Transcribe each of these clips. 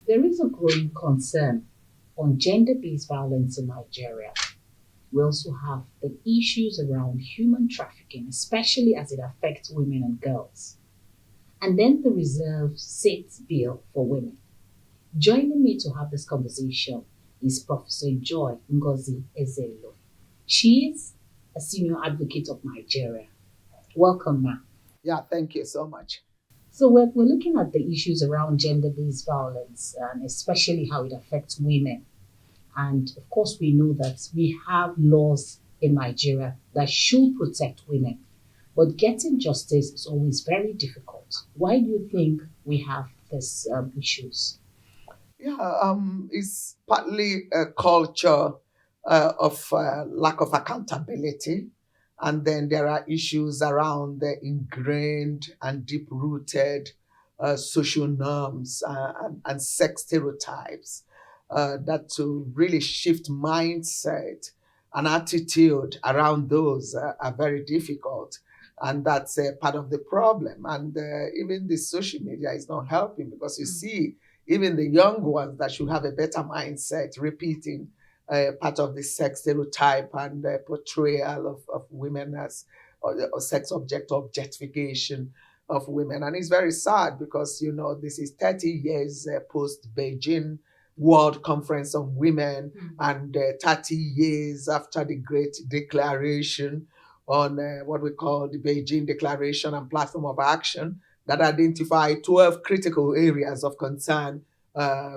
There is a growing concern on gender-based violence in Nigeria. We also have the issues around human trafficking, especially as it affects women and girls. And then the reserve seat bill for women. Joining me to have this conversation is Professor Joy Ngozi Ezielo. She is a senior advocate of Nigeria. Welcome, ma'am. Yeah, thank you so much. So we're looking at the issues around gender-based violence and especially how it affects women. And of course, we know that we have laws in Nigeria that should protect women. But getting justice is always very difficult. Why do you think we have these issues? Yeah, it's partly a culture of lack of accountability. And then there are issues around the ingrained and deep-rooted social norms and sex stereotypes that to really shift mindset and attitude around those are very difficult. And that's part of the problem. And even the social media is not helping because you see, even the young ones that should have a better mindset repeating part of the sex stereotype and portrayal of women as or sex object objectification of women. And it's very sad because, you know, this is 30 years post Beijing World Conference on Women and 30 years after the Great Declaration on what we call the Beijing Declaration and Platform of Action that identify 12 critical areas of concern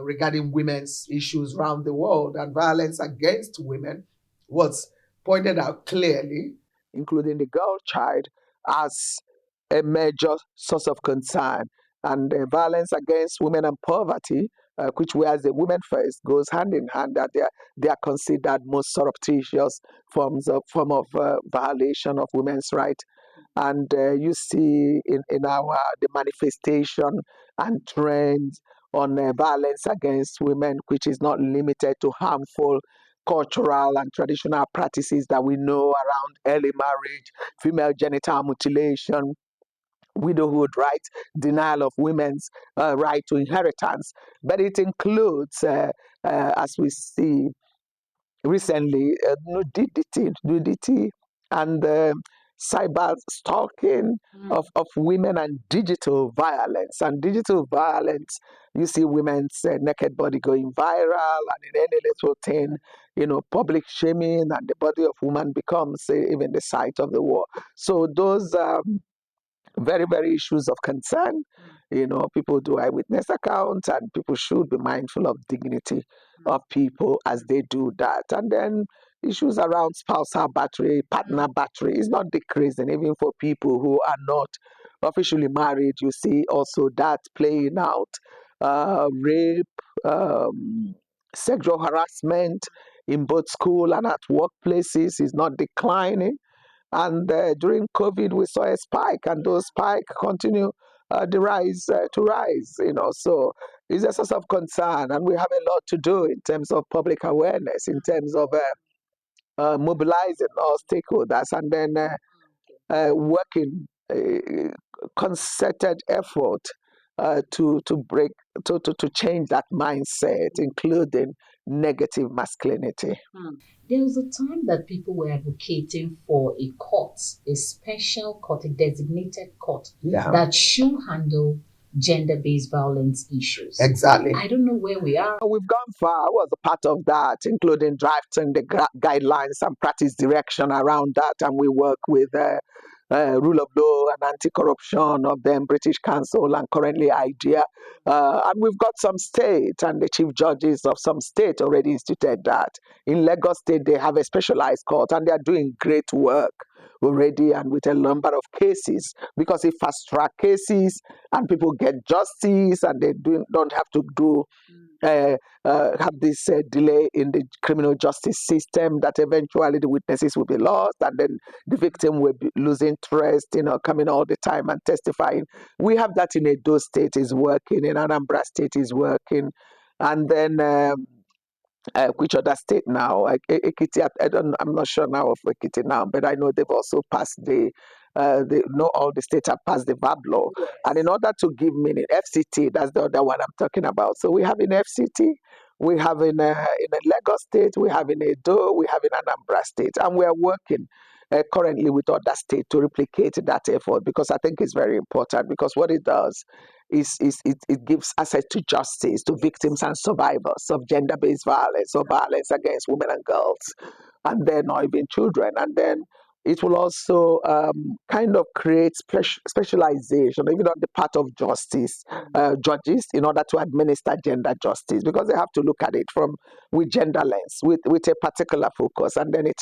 regarding women's issues around the world, and violence against women was pointed out clearly, including the girl child, as a major source of concern. And violence against women and poverty, which whereas the women first goes hand in hand, that they are considered most surreptitious form of violation of women's rights. And you see in our the manifestation and trends on violence against women, which is not limited to harmful cultural and traditional practices that we know around early marriage, female genital mutilation, widowhood rights, denial of women's right to inheritance. But it includes, as we see recently, nudity and cyber stalking of women and digital violence. And digital violence, you see women's naked body going viral, and in any little thing, you know, public shaming, and the body of woman becomes even the site of the war. So those very, very issues of concern. You know, people do eyewitness accounts, and people should be mindful of dignity of people as they do that. And then issues around spousal battery, partner battery is not decreasing, even for people who are not officially married. You see also that playing out. Rape, sexual harassment in both school and at workplaces is not declining. And during COVID, we saw a spike, and those spike continue the rise to rise. You know, so it's a source of concern, and we have a lot to do in terms of public awareness, in terms of mobilizing all stakeholders, and then working concerted effort to break to change that mindset, including negative masculinity. There was a time that people were advocating for a court, a special court, a designated court Yeah, that should handle gender-based violence issues. exactly. I don't know where we are. We've gone far. I was a part of that, including drafting the guidelines and practice direction around that. And we work with rule of law and anti-corruption of the British Council and currently IDEA. And we've got some state, and the chief judges of some state already instituted that. In Lagos State, they have a specialized court, and they are doing great work already, and with a number of cases, because it fast track cases and people get justice, and they don't have to do have this delay in the criminal justice system, that eventually the witnesses will be lost, and then the victim will lose interest, you know, coming all the time and testifying. We have that in Edo State is working, in Anambra State is working, and then which other state now? Ekiti, I'm not sure now of Ekiti now, but I know they've also passed the they know all the states have passed the VAB law. Yes. And in order to give meaning, FCT, that's the other one I'm talking about. So we have in FCT, we have in a Lagos state, we have in Edo, we have in Anambra state, and we are working currently with other states to replicate that effort, because I think it's very important, because what it does is it gives access to justice to victims and survivors of gender-based violence or violence against women and girls, and then or even children. And then it will also kind of create specialization, even on the part of justice judges, in order to administer gender justice, because they have to look at it from with gender lens, with a particular focus, and then it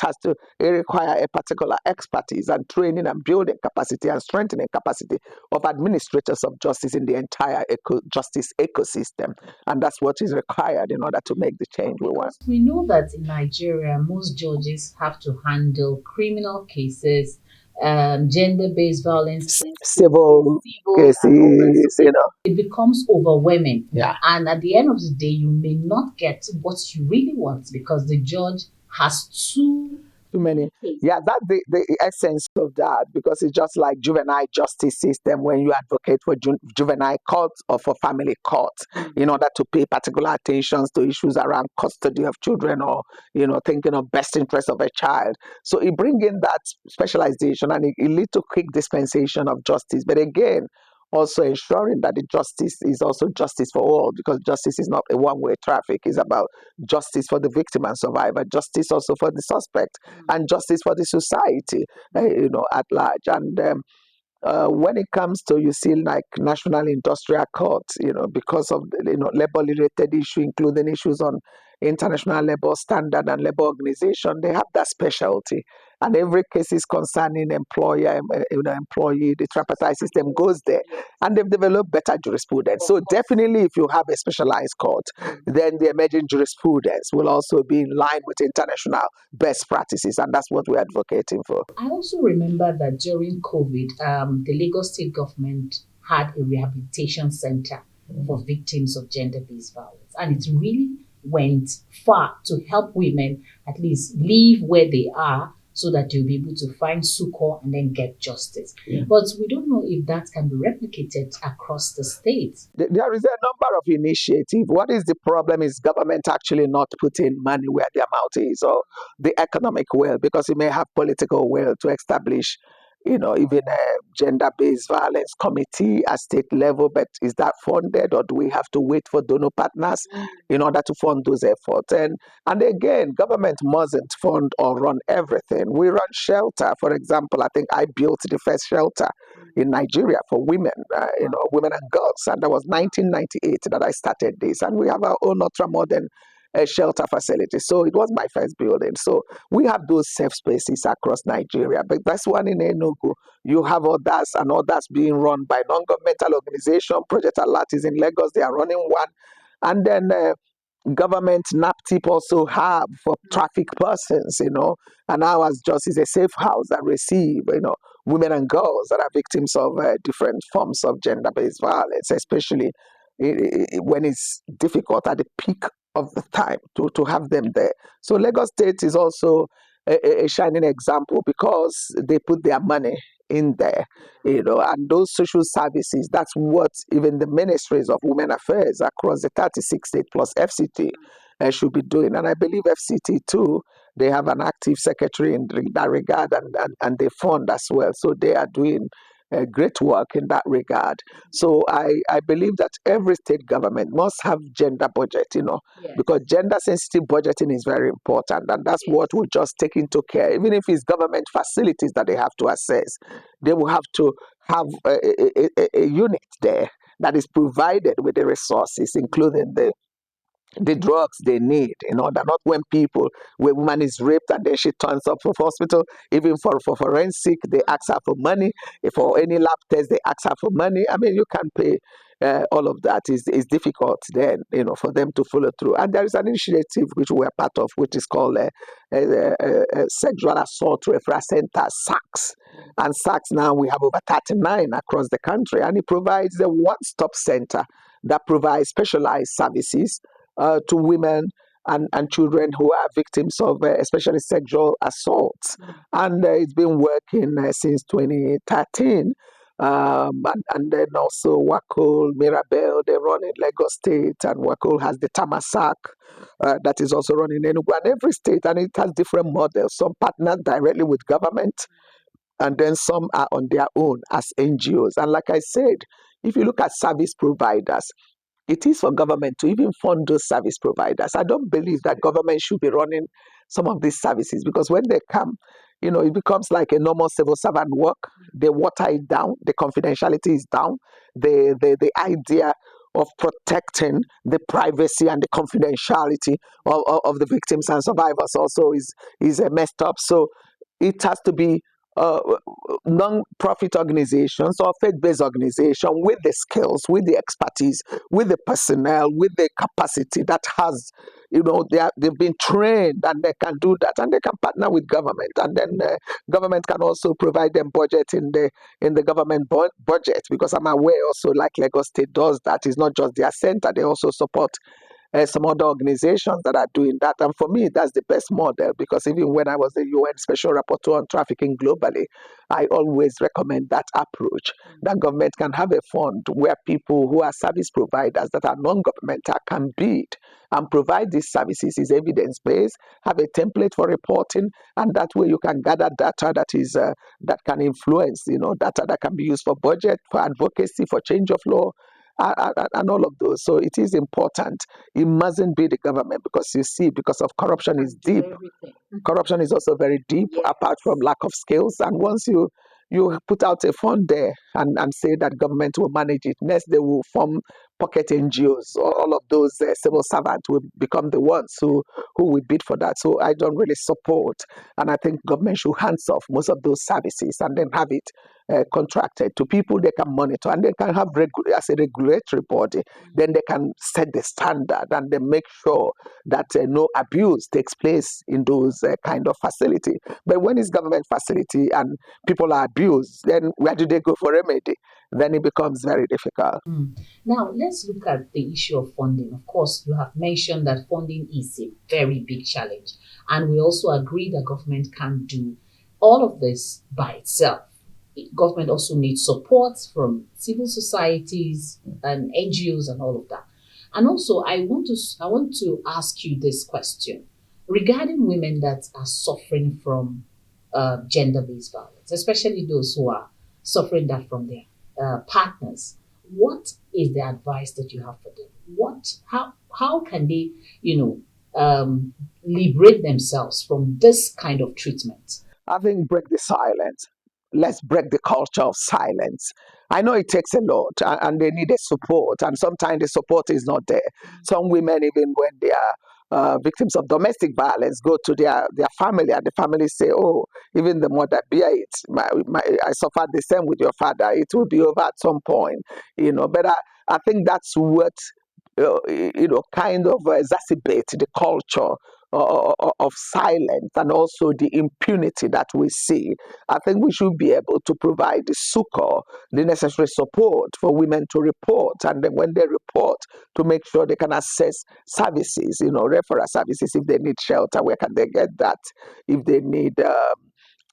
require a particular expertise and training and building capacity and strengthening capacity of administrators of justice in the entire justice ecosystem, and that's what is required in order to make the change we want. We know that in Nigeria, most judges have to handle criminal cases, gender-based violence, civil cases, you know. It becomes overwhelming. Yeah. And at the end of the day, you may not get what you really want because the judge has too many. Yeah, that's the essence of that, because it's just like juvenile justice system when you advocate for juvenile court or for family court in order to pay particular attention to issues around custody of children, or thinking of best interest of a child. So it brings in that specialization, and it leads to quick dispensation of justice. But again, also ensuring that the justice is also justice for all, because justice is not a one-way traffic. It's about justice for the victim and survivor, justice also for the suspect, and justice for the society, at large. And when it comes to, you see, like national industrial courts, because of labor-related issue, including issues on international labor standard and labor organization, they have that specialty. And every case is concerning employer, employee, the tripartite system goes there, and they've developed better jurisprudence. So definitely, if you have a specialized court, then the emerging jurisprudence will also be in line with international best practices, and that's what we're advocating for. I also remember that during COVID, the Lagos state government had a rehabilitation center for victims of gender-based violence, and it really went far to help women at least live where they are, so that they'll be able to find succor and then get justice. Yeah. But we don't know if that can be replicated across the state. There is a number of initiatives. What is the problem is government actually not putting money where their mouth is, or the economic will, because it may have political will to establish even a gender-based violence committee at state level, but is that funded, or do we have to wait for donor partners in order to fund those efforts? And again, government mustn't fund or run everything. We run shelter. For example, I think I built the first shelter in Nigeria for women, women and girls, and that was 1998 that I started this, and we have our own ultra-modern shelter facility. So it was my first building. So we have those safe spaces across Nigeria. But that's one in Enugu. You have others, and others being run by non-governmental organization. Project Alert is in Lagos. They are running one. And then government NAPTIP also have for trafficked persons, and ours just is a safe house that receive, women and girls that are victims of different forms of gender-based violence, especially when it's difficult at the peak of the time to have them there. So Lagos State is also a shining example, because they put their money in there, and those social services, that's what even the ministries of women affairs across the 36 states plus FCT should be doing. And I believe FCT too, they have an active secretary in that regard, and they fund as well. So they are doing great work in that regard. So I believe that every state government must have gender budget, Yes. because gender sensitive budgeting is very important, and that's what will just take into care. Even if it's government facilities that they have to assess, they will have to have a unit there that is provided with the resources, including the drugs they need in order, not when a woman is raped and then she turns up for hospital, even for forensic, they ask her for money. If for any lab test, they ask her for money. I mean, you can pay all of that. Is difficult then, for them to follow through. And there is an initiative which we are part of, which is called Sexual Assault Referral Center, SACS. And SACS now, we have over 39 across the country, and it provides a one-stop center that provides specialized services to women and children who are victims of especially sexual assaults. And it's been working since 2013. And then also Wakul, Mirabel, they run in Lagos State, and Wakul has the Tamasak that is also running in Enugu, and every state, and it has different models. Some partner directly with government, and then some are on their own as NGOs. And like I said, if you look at service providers, it is for government to even fund those service providers. I don't believe that government should be running some of these services, because when they come, it becomes like a normal civil servant work. They water it down, the confidentiality is down, the idea of protecting the privacy and the confidentiality of the victims and survivors also is messed up. So it has to be uh, non-profit organizations or faith-based organization with the skills, with the expertise, with the personnel, with the capacity that has, they've been trained and they can do that, and they can partner with government, and then government can also provide them budget in the government budget, because I'm aware also like Lagos State does that. It's not just their center; they also support some other organizations that are doing that. And for me, that's the best model, because even when I was the UN Special Rapporteur on trafficking globally, I always recommend that approach, that government can have a fund where people who are service providers that are non-governmental can bid and provide these services, is evidence-based, have a template for reporting, and that way you can gather data that is that can influence, data that can be used for budget, for advocacy, for change of law, and all of those. So it is important. It mustn't be the government, because you see, because of corruption is deep. Corruption is also very deep, apart from lack of skills. And once you put out a fund there and say that government will manage it, next they will form pocket NGOs. All of those civil servants will become the ones who will bid for that. So I don't really support, and I think government should hands off most of those services and then have it contracted to people they can monitor, and they can have as a regulatory body. Then they can set the standard and they make sure that no abuse takes place in those kind of facility. But when it's government facility and people are abused, then where do they go for remedy? Then it becomes very difficult. Now, let's look at the issue of funding. Of course, you have mentioned that funding is a very big challenge. And we also agree that government can't do all of this by itself. Government also needs support from civil societies and NGOs and all of that. And also, I want to ask you this question regarding women that are suffering from gender-based violence, especially those who are suffering that from their partners. What is the advice that you have for them? How can they, liberate themselves from this kind of treatment? I think break the silence. Let's break the culture of silence. I know it takes a lot, and they need a support, and sometimes the support is not there. Some women, even when they are victims of domestic violence, go to their family, and the family say, "Oh, even the mother, bear it. I suffered the same with your father. It will be over at some point, But I think that's what kind of exacerbate the culture of silence, and also the impunity that we see. I think we should be able to provide the succor, the necessary support for women to report, and then when they report, to make sure they can access services, referral services. If they need shelter, where can they get that? If they need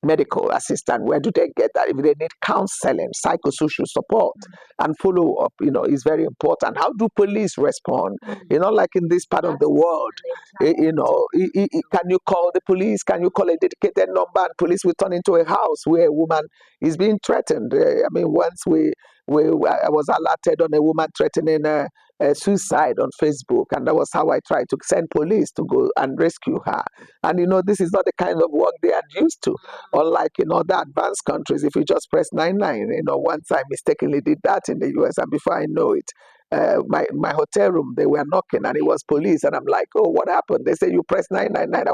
medical assistance, where do they get that? If they need counseling, psychosocial support, and follow up, is very important. How do police respond? Like in this part of the world, can you call the police? Can you call a dedicated number, and police will turn into a house where a woman is being threatened? Once I was alerted on a woman threatening a suicide on Facebook, and that was how I tried to send police to go and rescue her. And this is not the kind of work they are used to. Unlike in other advanced countries, if you just press 99, once I mistakenly did that in the US, and before I know it, my hotel room, they were knocking, and it was police, and I'm like, oh, what happened? They say you press 999.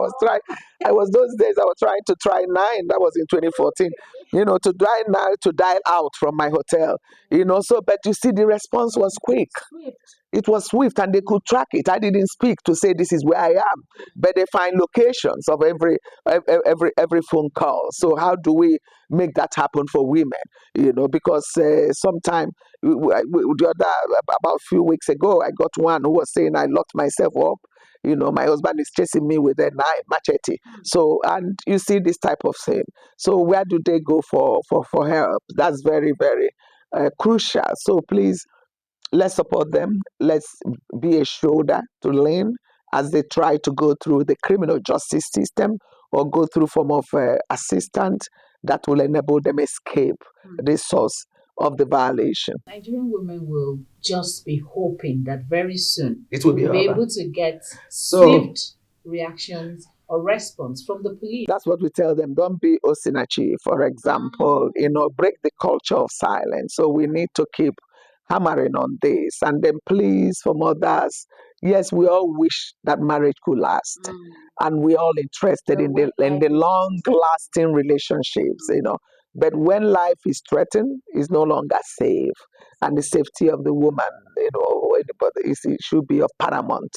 Those days I was trying to try 9. That was in 2014. To dial out from my hotel. But you see, the response was quick. It was swift, and they could track it. I didn't speak to say this is where I am, but they find locations of every phone call. So how do we make that happen for women? Because sometime about a few weeks ago, I got one who was saying I locked myself up. my husband is chasing me with a knife, machete. So, and you see this type of thing. So where do they go for help? That's very, very crucial. So please, let's support them. Let's be a shoulder to lean as they try to go through the criminal justice system or go through form of assistance that will enable them escape the source of the violation. Nigerian women will just be hoping that very soon It will be we'll be over. able to get swift reactions or response from the police. That's what we tell them. Don't be Osinachi, for example. Break the culture of silence. So we need to keep hammering on this. And then please, for mothers, yes, we all wish that marriage could last. And we're all interested in the long-lasting relationships, But when life is threatened, it's no longer safe. And the safety of the woman, it should be of paramount,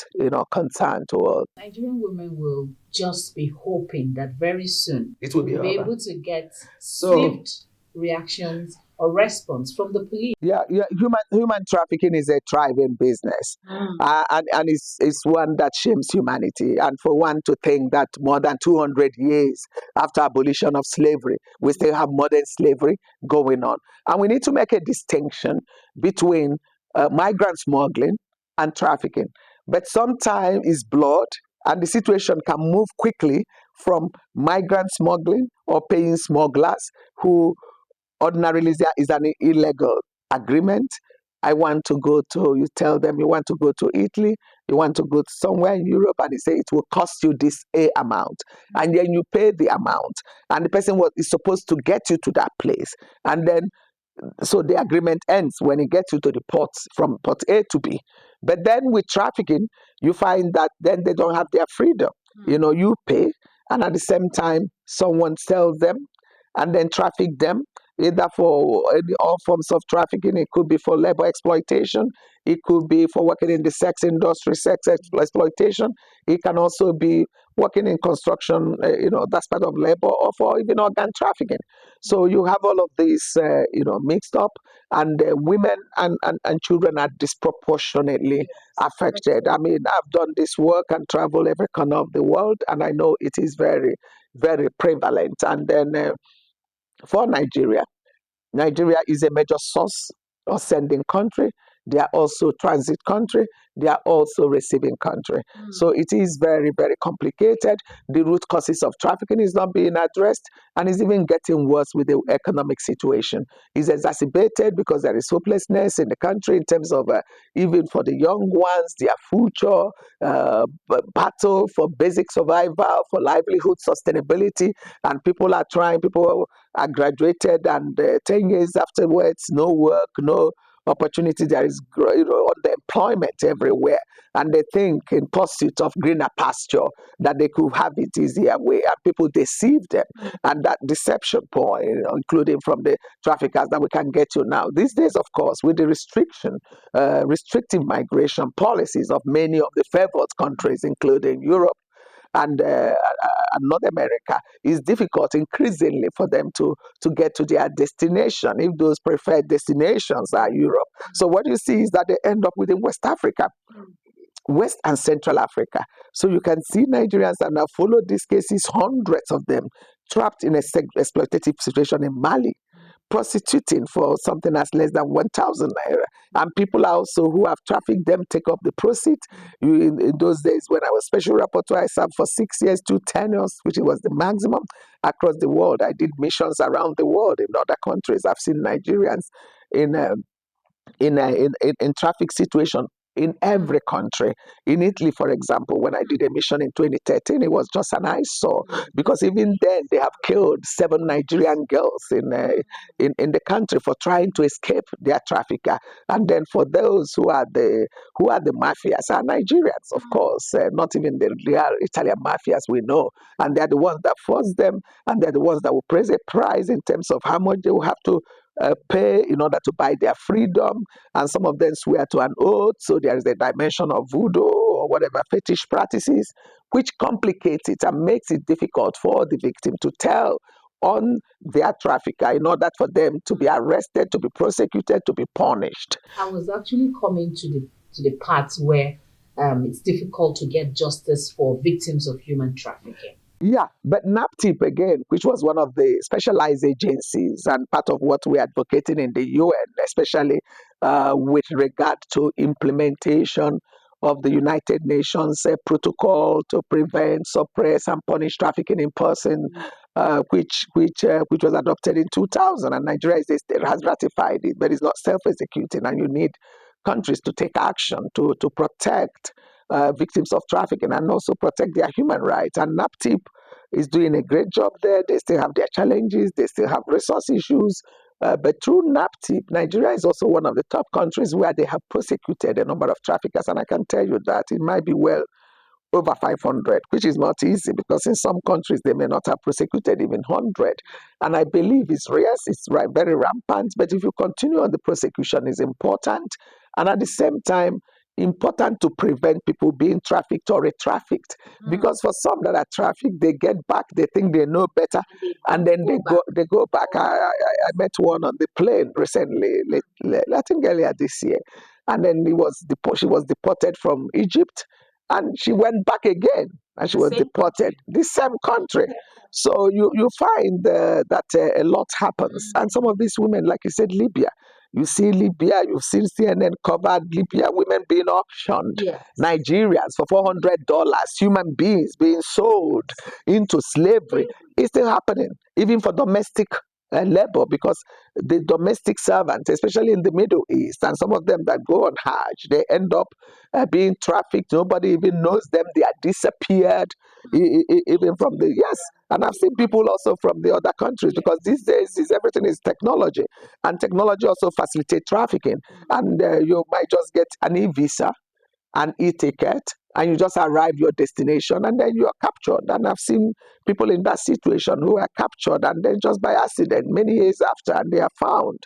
concern to us. Nigerian women will just be hoping that very soon it will be able to get swift reactions or response from the police. Yeah, human trafficking is a thriving business, and it's one that shames humanity. And for one to think that more than 200 years after abolition of slavery, we still have modern slavery going on. And we need to make a distinction between migrant smuggling and trafficking. But sometimes it's blood, and the situation can move quickly from migrant smuggling or paying smugglers who ordinarily is an illegal agreement. You tell them you want to go to Italy, you want to go somewhere in Europe, and they say it will cost you this A amount. And then you pay the amount, and the person is supposed to get you to that place. And then, so the agreement ends when it gets you to the port, from port A to B. But then with trafficking, you find that then they don't have their freedom. You pay, and at the same time, someone sells them and then traffic them, either for all forms of trafficking. It could be for labor exploitation. It could be for working in the sex industry, exploitation. It can also be working in construction, that's part of labor, or for even organ trafficking. So you have all of these, mixed up, and women and children are disproportionately affected. I mean, I've done this work and traveled every corner of the world, and I know it is very, very prevalent. And then for Nigeria is a major source or sending country. They are also transit country. They are also receiving country. So it is very, very complicated. The root causes of trafficking is not being addressed, and is even getting worse with the economic situation. It's exacerbated because there is hopelessness in the country in terms of even for the young ones, their future, battle for basic survival, for livelihood sustainability, and people are graduated, and 10 years afterwards, no work, no opportunity. There is underemployment everywhere, and they think in pursuit of greener pasture that they could have it easier way, and people deceive them. And that deception point, including from the traffickers that we can get to now. These days, of course, with the restrictive migration policies of many of the favored countries, including Europe and North America, it's difficult increasingly for them to get to their destination, if those preferred destinations are Europe. So what you see is that they end up within West Africa, West and Central Africa. So you can see Nigerians that now follow these cases, hundreds of them, trapped in a exploitative situation in Mali, prostituting for something as less than 1,000 naira. And people are also who have trafficked them take up the proceeds. In those days, when I was Special Rapporteur, I served for 6 years, 2 tenures, which was the maximum across the world. I did missions around the world in other countries. I've seen Nigerians in traffic situation in every country. In Italy, for example, when I did a mission in 2013, it was just an eyesore, because even then they have killed 7 Nigerian girls in the country for trying to escape their trafficker. And then for those who are the mafias are Nigerians, of course, not even the real Italian mafias we know. And they're the ones that force them, and they're the ones that will pay a price in terms of how much they will have to pay in order to buy their freedom, and some of them swear to an oath. So there is a dimension of voodoo or whatever fetish practices, which complicates it and makes it difficult for the victim to tell on their trafficker in order for them to be arrested, to be prosecuted, to be punished. I was actually coming to the part where it's difficult to get justice for victims of human trafficking. Yeah, but NAPTIP again, which was one of the specialized agencies and part of what we're advocating in the UN, especially with regard to implementation of the United Nations protocol to prevent, suppress, and punish trafficking in person, which was adopted in 2000, and Nigeria has ratified it, but it's not self-executing, and you need countries to take action to protect victims of trafficking and also protect their human rights. And NAPTIP is doing a great job there. They still have their challenges, they still have resource issues. But through NAPTIP, Nigeria is also one of the top countries where they have prosecuted a number of traffickers. And I can tell you that it might be well over 500, which is not easy because in some countries they may not have prosecuted even 100. And I believe it's yes, it's right, very rampant, but if you continue on the prosecution is important. And at the same time, important to prevent people being trafficked or re-trafficked. Because for some that are trafficked, they get back, they think they know better, and then they go back. I met one on the plane recently, I think earlier this year, and then she was deported from Egypt, and she went back again, and she was deported. The same country. So you find that a lot happens, and some of these women, like you said, Libya. You see Libya, you've seen CNN covered Libya, women being auctioned, Nigerians for $400, human beings being sold into slavery. It's still happening, even for domestic labor, because the domestic servants, especially in the Middle East, and some of them that go on Hajj, they end up being trafficked. Nobody even knows them. They are disappeared, even from the, yes. And I've seen people also from the other countries, because these days everything is technology, and technology also facilitates trafficking. And you might just get an e-visa, an e-ticket, and you just arrive your destination, and then you are captured. And I've seen people in that situation who are captured, and then just by accident, many years after, and they are found.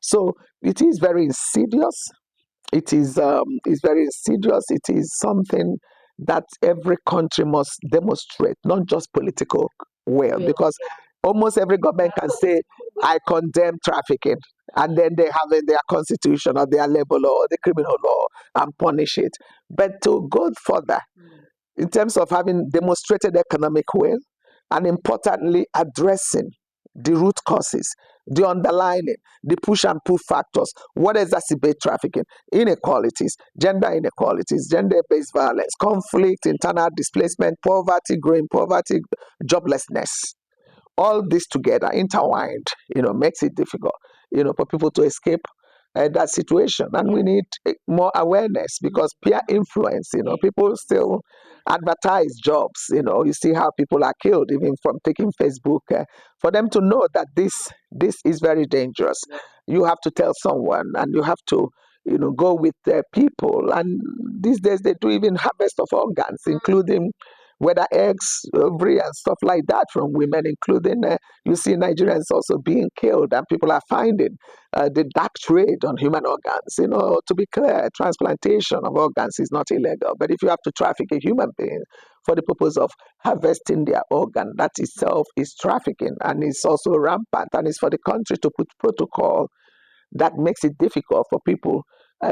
So it is very insidious. It is very insidious. It is something that every country must demonstrate, not just political will, because almost every government can say, I condemn trafficking, and then they have in their constitution or their labor law or the criminal law and punish it. But to go further, in terms of having demonstrated economic will, and importantly, addressing the root causes, the underlying, the push and pull factors, what exacerbate trafficking, inequalities, gender-based violence, conflict, internal displacement, poverty, growing poverty, joblessness. All this together, intertwined, makes it difficult, for people to escape that situation. And we need more awareness, because peer influence, people still advertise jobs, you see how people are killed even from taking Facebook. For them to know that this is very dangerous, you have to tell someone, and you have to go with people. And these days they do even harvest of organs, including whether eggs, ovary, and stuff like that from women, including you see Nigerians also being killed, and people are finding the dark trade on human organs. To be clear, transplantation of organs is not illegal, but if you have to traffic a human being for the purpose of harvesting their organ, that itself is trafficking, and it's also rampant, and it's for the country to put protocol that makes it difficult for people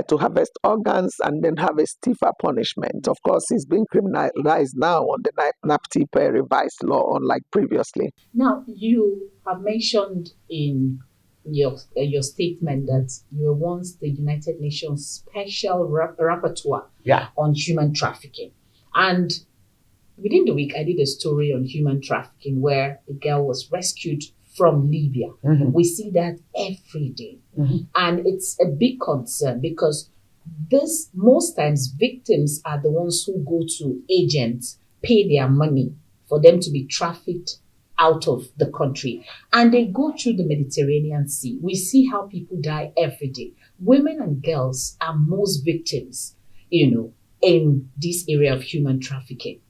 to harvest organs and then have a stiffer punishment. Of course, it's being criminalized now on the NAPTIP revised law, unlike previously. Now, you have mentioned in your statement that you were once the United Nations Special Rapporteur on human trafficking. And within the week, I did a story on human trafficking where a girl was rescued from Libya. We see that every day. And it's a big concern, because most times victims are the ones who go to agents, pay their money for them to be trafficked out of the country. And they go through the Mediterranean Sea. We see how people die every day. Women and girls are most victims, in this area of human trafficking.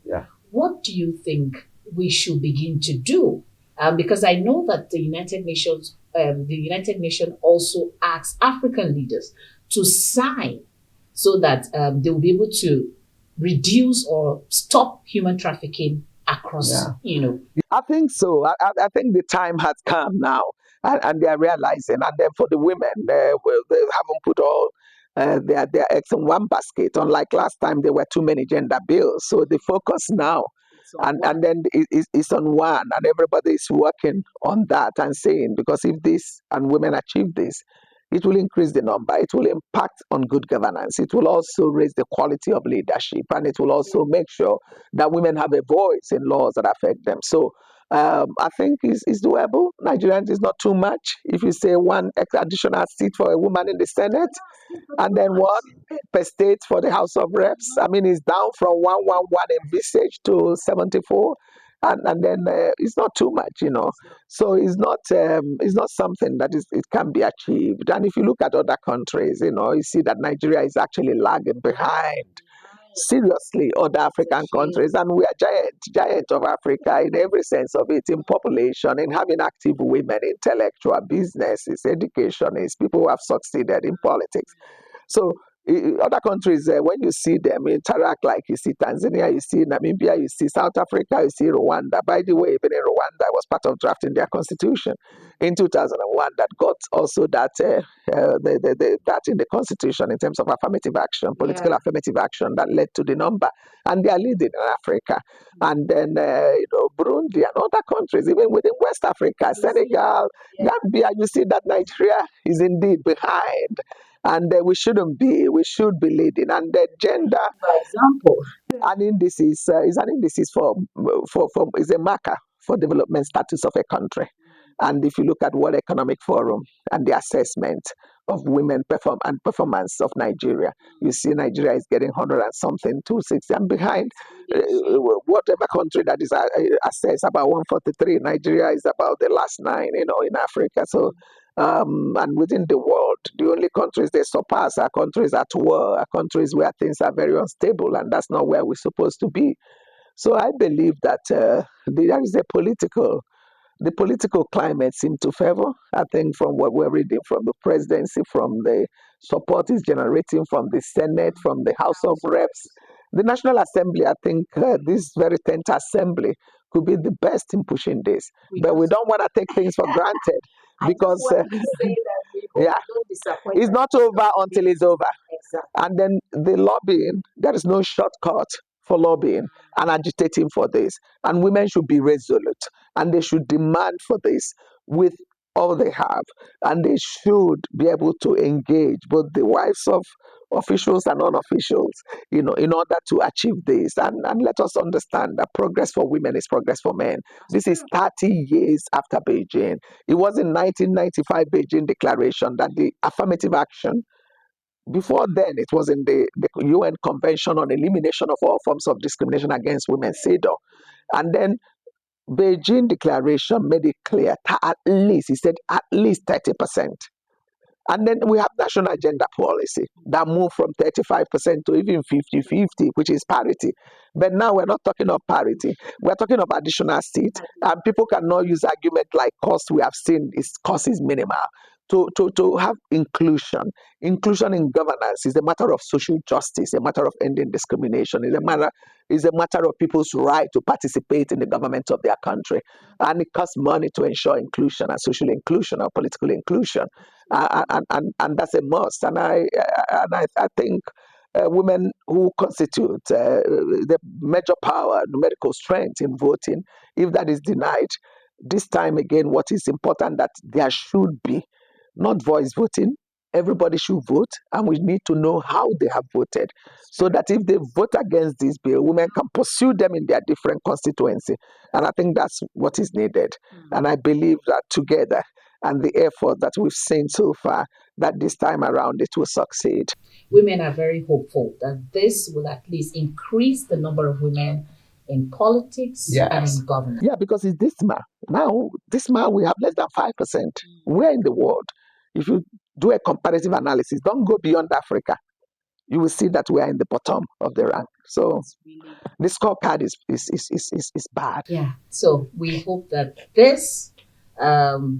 What do you think we should begin to do? Because I know that the United Nations also asks African leaders to sign so that they will be able to reduce or stop human trafficking across, I think so. I think the time has come now, and they are realizing. And then for the women, they haven't put all their eggs in one basket. Unlike last time, there were too many gender bills. So the focus now, and then it's on one, and everybody is working on that and saying, because if this and women achieve this, it will increase the number, it will impact on good governance, it will also raise the quality of leadership, and it will also make sure that women have a voice in laws that affect them. So I think it's doable. Nigerians is not too much. If you say one additional seat for a woman in the Senate, and then one per state for the House of Reps, I mean, it's down from 111 envisaged to 74. And then it's not too much, So it's not something that it can be achieved. And if you look at other countries, you see that Nigeria is actually lagging behind seriously other African countries, and we are giant of Africa in every sense of it, in population, in having active women, intellectual, businesses, educationists, people who have succeeded in politics. So other countries, when you see them interact, like you see Tanzania, you see Namibia, you see South Africa, you see Rwanda. By the way, even in Rwanda, I was part of drafting their constitution in 2001 that got also that that in the constitution in terms of affirmative action, political affirmative action, that led to the number. And they are leading in Africa. And then, Burundi and other countries, even within West Africa, Senegal, Gambia, you see that Nigeria is indeed behind. And we shouldn't be. We should be leading. And the gender, for example, an indices is an indices for is a marker for development status of a country. And if you look at World Economic Forum and the assessment of women performance of Nigeria, you see Nigeria is getting 100 and something, 260, and behind whatever country that is assessed about 143. Nigeria is about the last 9, in Africa. So. And within the world, the only countries they surpass are countries at war, are countries where things are very unstable, and that's not where we're supposed to be. So I believe that there is the political climate seems to favor. I think from what we're reading from the presidency, from the support is generating from the Senate, from the House of Reps, the National Assembly. I think this very 10th assembly could be the best in pushing this. But we don't want to take things for granted. Because it's not over until it's over. Exactly. And then the lobbying, there is no shortcut for lobbying and agitating for this. And women should be resolute, and they should demand for this with all they have. And they should be able to engage both the wives of officials and non-officials, in order to achieve this. And let us understand that progress for women is progress for men. This is 30 years after Beijing. It was in 1995 Beijing Declaration that the affirmative action, before then, it was in the UN Convention on Elimination of All Forms of Discrimination Against Women, CEDAW. And then Beijing Declaration made it clear, he said at least 30%. And then we have national gender policy that moved from 35% to even 50-50, which is parity. But now we're not talking of parity. We're talking of additional seats. And people cannot use argument like cost. We have seen cost is minimal. To have inclusion. Inclusion in governance is a matter of social justice, a matter of ending discrimination, is a matter of people's right to participate in the government of their country. And it costs money to ensure inclusion and social inclusion or political inclusion. And that's a must. And I think women who constitute the major power, numerical strength in voting, if that is denied, this time again, what is important that there should be not voice voting. Everybody should vote, and we need to know how they have voted, so that if they vote against this bill, women can pursue them in their different constituency. And I think that's what is needed. And I believe that together and the effort that we've seen so far, that this time around it will succeed. Women are very hopeful that this will at least increase the number of women in politics and in governance. Yeah, because it's DISMA. Now, DISMA, we have less than 5%. Where in the world? If you do a comparative analysis, don't go beyond Africa, you will see that we are in the bottom of the rank. So the scorecard is bad. Yeah. So we hope that this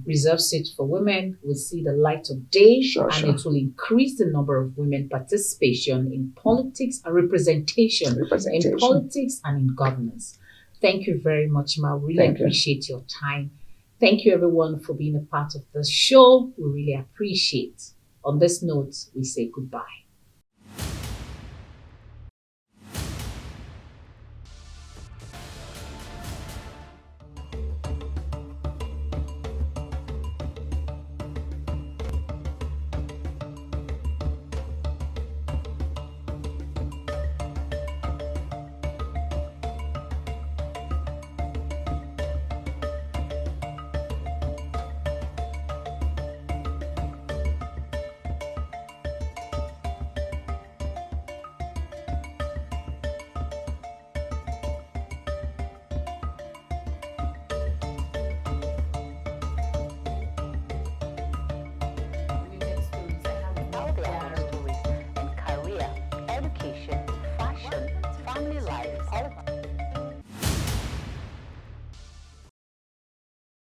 reserved seat for women will see the light of day, and it will increase the number of women participation in politics and representation in politics and in governance. Thank you very much, Ma. Really appreciate your time. Thank you, everyone, for being a part of the show. We really appreciate. On this note, we say goodbye.